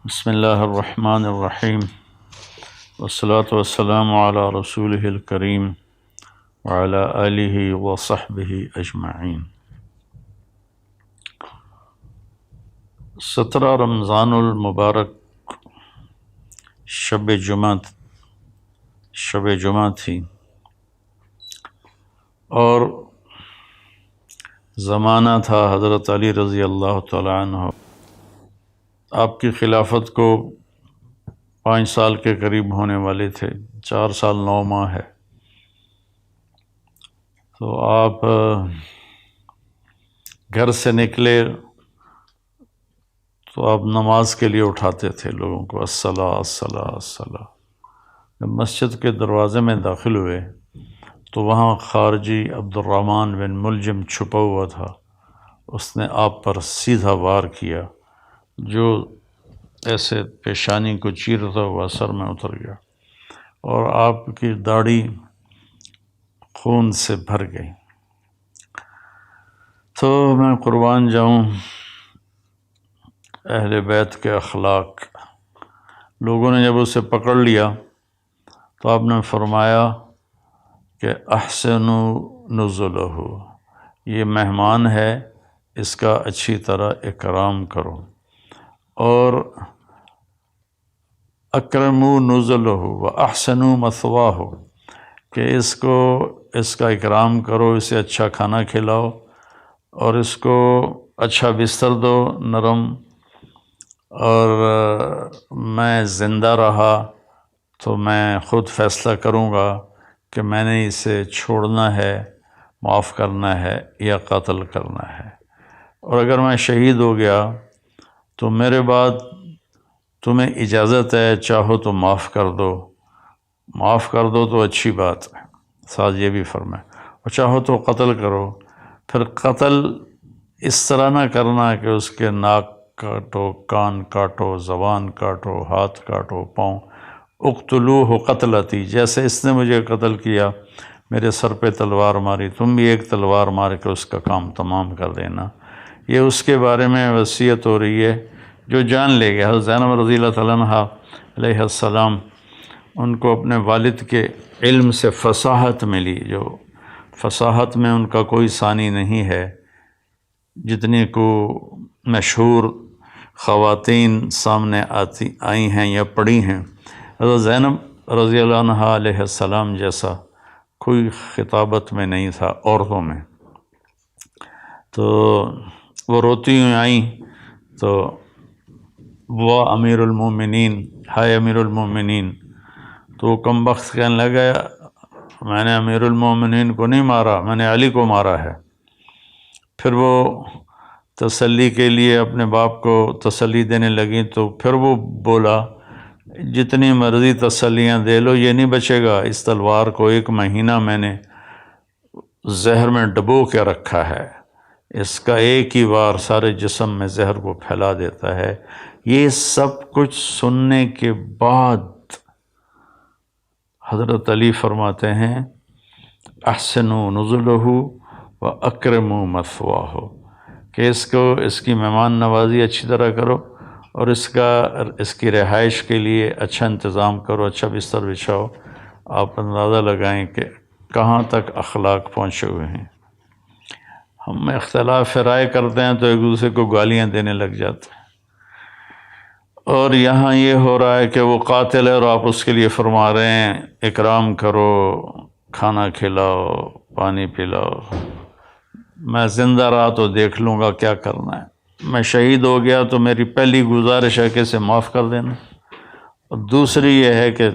بسم اللہ الرحمن الرحیم والصلاة والسلام علی رسولہ الکریم وعلی آلہ وصحبہ اجمعین۔ 17 رمضان المبارک شب جمعہ تھی اور زمانہ تھا حضرت علی رضی اللہ تعالیٰ عنہ۔ آپ کی خلافت کو 5 سال کے قریب ہونے والے تھے، 4 سال 9 ماہ ہے۔ تو آپ گھر سے نکلے تو آپ نماز کے لیے اٹھاتے تھے لوگوں کو، الصلاۃ الصلاۃ الصلاۃ۔ جب مسجد کے دروازے میں داخل ہوئے تو وہاں خارجی عبد الرحمن بن ملجم چھپا ہوا تھا۔ اس نے آپ پر سیدھا وار کیا جو ایسے پیشانی کو چیرتا ہوا سر میں اتر گیا اور آپ کی داڑھی خون سے بھر گئی۔ تو میں قربان جاؤں اہل بیت کے اخلاق۔ لوگوں نے جب اسے پکڑ لیا تو آپ نے فرمایا کہ احسنوا نزلہ، یہ مہمان ہے، اس کا اچھی طرح اکرام کرو، اور اکرموا نزلہ واحسنوا مثواہ، کہ اس کا اکرام کرو، اسے اچھا کھانا کھلاؤ اور اس کو اچھا بستر دو نرم، اور میں زندہ رہا تو میں خود فیصلہ کروں گا کہ میں نے اسے چھوڑنا ہے، معاف کرنا ہے یا قتل کرنا ہے، اور اگر میں شہید ہو گیا تو میرے بعد تمہیں اجازت ہے، چاہو تو معاف کر دو تو اچھی بات ہے، ساتھ یہ بھی فرمائے، اور چاہو تو قتل کرو۔ پھر قتل اس طرح نہ کرنا کہ اس کے ناک کاٹو، کان کاٹو، زبان کاٹو، ہاتھ کاٹو، پاؤں۔ اقتلوہ قتلتی، جیسے اس نے مجھے قتل کیا، میرے سر پہ تلوار ماری، تم بھی ایک تلوار مار کے اس کا کام تمام کر دینا۔ یہ اس کے بارے میں وصیت ہو رہی ہے جو جان لے گیا۔ حضرت زینب رضی اللہ تعالیٰ عنہ علیہ السلام، ان کو اپنے والد کے علم سے فصاحت ملی، جو فصاحت میں ان کا کوئی ثانی نہیں ہے۔ جتنی کو مشہور خواتین سامنے آئی ہیں یا پڑھی ہیں، حضرت زینب رضی اللہ عنہ علیہ السلام جیسا کوئی خطابت میں نہیں تھا عورتوں میں۔ تو وہ روتی ہوئی آئیں تو وہ امیر المومنین، ہائے امیر المومنین، تو وہ کم بخت کہنے لگا میں نے امیر المومنین کو نہیں مارا، میں نے علی کو مارا ہے۔ پھر وہ تسلی کے لیے اپنے باپ کو تسلی دینے لگیں تو پھر وہ بولا جتنی مرضی تسلیاں دے لو یہ نہیں بچے گا، اس تلوار کو 1 مہینہ میں نے زہر میں ڈبو کے رکھا ہے، اس کا ایک ہی وار سارے جسم میں زہر کو پھیلا دیتا ہے۔ یہ سب کچھ سننے کے بعد حضرت علی فرماتے ہیں احسنوا نزلہ واکرموا مثواہ، کہ اس کی مہمان نوازی اچھی طرح کرو اور اس کی رہائش کے لیے اچھا انتظام کرو، اچھا بستر بچھاؤ۔ آپ اندازہ لگائیں کہ کہاں تک اخلاق پہنچے ہوئے ہیں۔ ہم اختلاف رائے کرتے ہیں تو ایک دوسرے کو گالیاں دینے لگ جاتے ہیں، اور یہاں یہ ہو رہا ہے کہ وہ قاتل ہے اور آپ اس کے لیے فرما رہے ہیں اکرام کرو، کھانا کھلاؤ، پانی پلاؤ۔ میں زندہ رہا تو دیکھ لوں گا کیا کرنا ہے، میں شہید ہو گیا تو میری پہلی گزارش ہے کہ اسے معاف کر دینا، اور دوسری یہ ہے کہ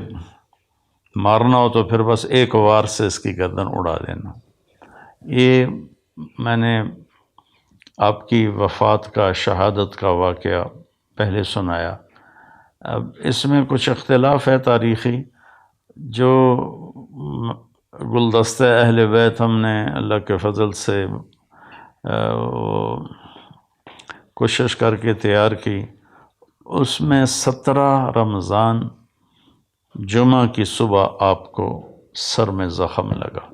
مارنا ہو تو پھر بس 1 وار سے اس کی گردن اڑا دینا۔ یہ میں نے آپ کی وفات کا، شہادت کا واقعہ پہلے سنایا۔ اب اس میں کچھ اختلاف ہے تاریخی، جو گلدستہ اہل بیت ہم نے اللہ کے فضل سے کوشش کر کے تیار کی، اس میں 17 رمضان جمعہ کی صبح آپ کو سر میں زخم لگا،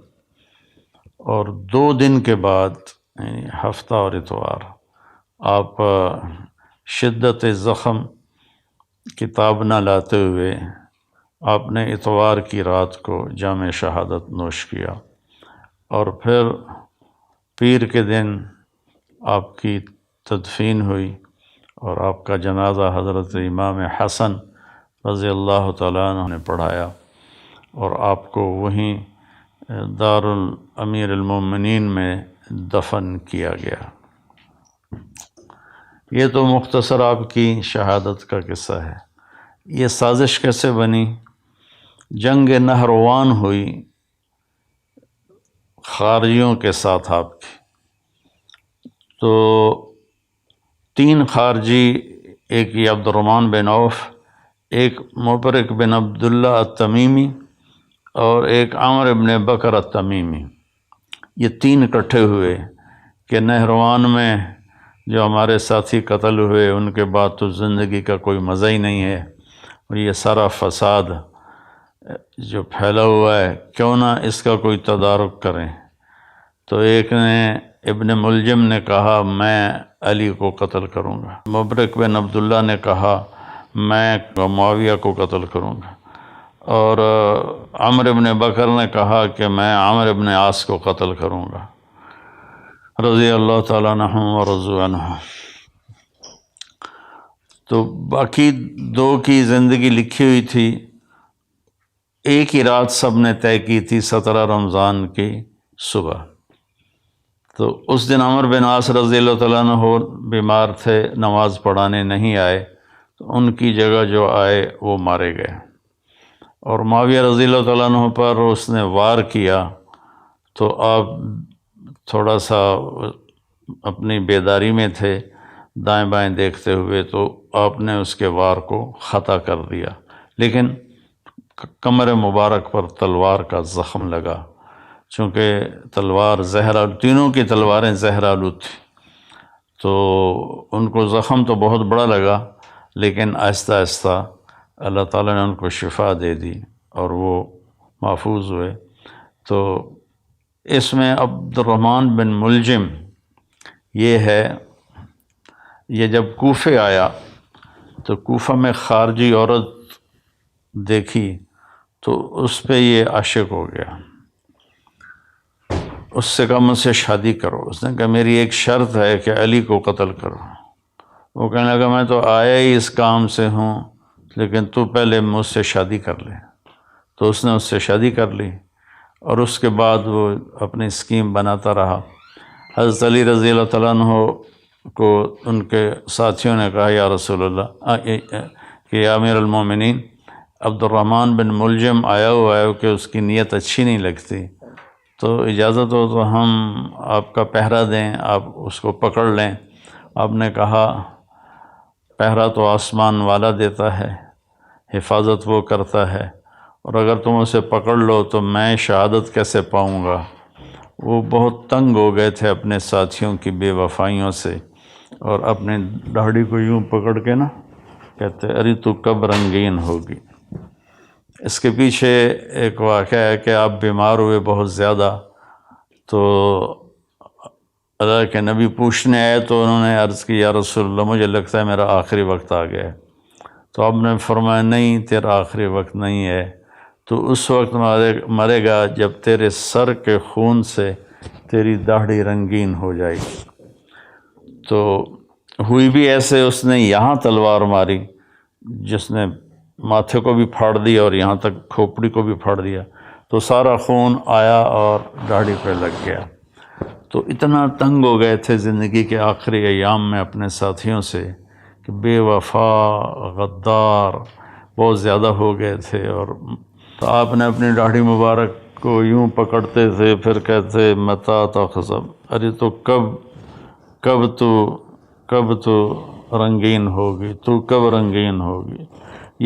اور 2 دن کے بعد یعنی ہفتہ اور اتوار آپ شدت زخم کتاب نہ لاتے ہوئے آپ نے اتوار کی رات کو جام شہادت نوش کیا، اور پھر پیر کے دن آپ کی تدفین ہوئی، اور آپ کا جنازہ حضرت امام حسن رضی اللہ تعالیٰ عنہ نے پڑھایا، اور آپ کو وہیں دار الامیر المومنین میں دفن کیا گیا۔ یہ تو مختصر آپ کی شہادت کا قصہ ہے۔ یہ سازش کیسے بنی؟ جنگ نہروان ہوئی خارجیوں کے ساتھ آپ کی، تو 3 خارجی، ایک یہ عبد الرحمن بن عوف، ایک مبرک بن عبداللہ التمیمی، اور ایک عامر بن بکر التمیمی، یہ 3 اکٹھے ہوئے کہ نہروان میں جو ہمارے ساتھی قتل ہوئے ان کے بعد تو زندگی کا کوئی مزہ ہی نہیں ہے، اور یہ سارا فساد جو پھیلا ہوا ہے کیوں نہ اس کا کوئی تدارک کریں۔ تو ایک نے ابن ملجم نے کہا میں علی کو قتل کروں گا، مبرک بن عبداللہ نے کہا میں معاویہ کو قتل کروں گا، اور عمر بن بکر نے کہا کہ میں عامر بن عاص کو قتل کروں گا، رضی اللہ تعالیٰ عنہم ورضوا عنہ۔ تو باقی 2 کی زندگی لکھی ہوئی تھی، ایک ہی رات سب نے طے کی تھی، 17 رمضان کی صبح۔ تو اس دن عمر بن عاص رضی اللہ تعالیٰ عنہ بیمار تھے، نماز پڑھانے نہیں آئے، تو ان کی جگہ جو آئے وہ مارے گئے، اور معاویہ رضی اللہ تعالیٰ عنہ پر اس نے وار کیا، تو آپ تھوڑا سا اپنی بیداری میں تھے، دائیں بائیں دیکھتے ہوئے، تو آپ نے اس کے وار کو خطا کر دیا، لیکن کمر مبارک پر تلوار کا زخم لگا، چونکہ تلوار زہر آلود، تینوں کی تلواریں زہر آلود تھیں، تو ان کو زخم تو بہت بڑا لگا، لیکن آہستہ آہستہ اللہ تعالیٰ نے ان کو شفا دے دی اور وہ محفوظ ہوئے۔ تو اس میں عبد الرحمن بن ملجم یہ ہے، یہ جب کوفے آیا تو کوفہ میں خارجی عورت دیکھی تو اس پہ یہ عاشق ہو گیا، اس سے کہا مجھ سے شادی کرو۔ اس نے کہا میری ایک شرط ہے کہ علی کو قتل کرو۔ وہ کہنے لگا میں تو آیا ہی اس کام سے ہوں، لیکن تو پہلے مجھ سے شادی کر لے۔ تو اس نے اس سے شادی کر لی، اور اس کے بعد وہ اپنی اسکیم بناتا رہا۔ حضرت علی رضی اللہ تعالیٰ عنہ کو ان کے ساتھیوں نے کہا یا رسول اللہ کہ یا امیر المومنین، عبد الرحمن بن ملجم آیا ہوا ہے کہ اس کی نیت اچھی نہیں لگتی، تو اجازت ہو تو ہم آپ کا پہرا دیں، آپ اس کو پکڑ لیں۔ آپ نے کہا پہرا تو آسمان والا دیتا ہے، حفاظت وہ کرتا ہے، اور اگر تم اسے پکڑ لو تو میں شہادت کیسے پاؤں گا؟ وہ بہت تنگ ہو گئے تھے اپنے ساتھیوں کی بے وفائیوں سے، اور اپنے داڑھی کو یوں پکڑ کے نا کہتے ارے تو کب رنگین ہوگی۔ اس کے پیچھے ایک واقعہ ہے کہ آپ بیمار ہوئے بہت زیادہ، تو اللہ کے نبی پوچھنے آئے تو انہوں نے عرض کی یا رسول اللہ مجھے لگتا ہے میرا آخری وقت آ گیا ہے۔ تو آپ نے فرمایا نہیں، تیرا آخری وقت نہیں ہے، تو اس وقت مرے گا جب تیرے سر کے خون سے تیری داڑھی رنگین ہو جائے گی۔ تو ہوئی بھی ایسے، اس نے یہاں تلوار ماری جس نے ماتھے کو بھی پھاڑ دیا اور یہاں تک کھوپڑی کو بھی پھاڑ دیا، تو سارا خون آیا اور داڑھی پہ لگ گیا۔ تو اتنا تنگ ہو گئے تھے زندگی کے آخری ایام میں اپنے ساتھیوں سے کہ بے وفا، غدار بہت زیادہ ہو گئے تھے، اور تو آپ نے اپنی داڑھی مبارک کو یوں پکڑتے تھے، پھر کہتے متا تخزب، ارے تو کب تو رنگین ہوگی، تو کب رنگین ہوگی۔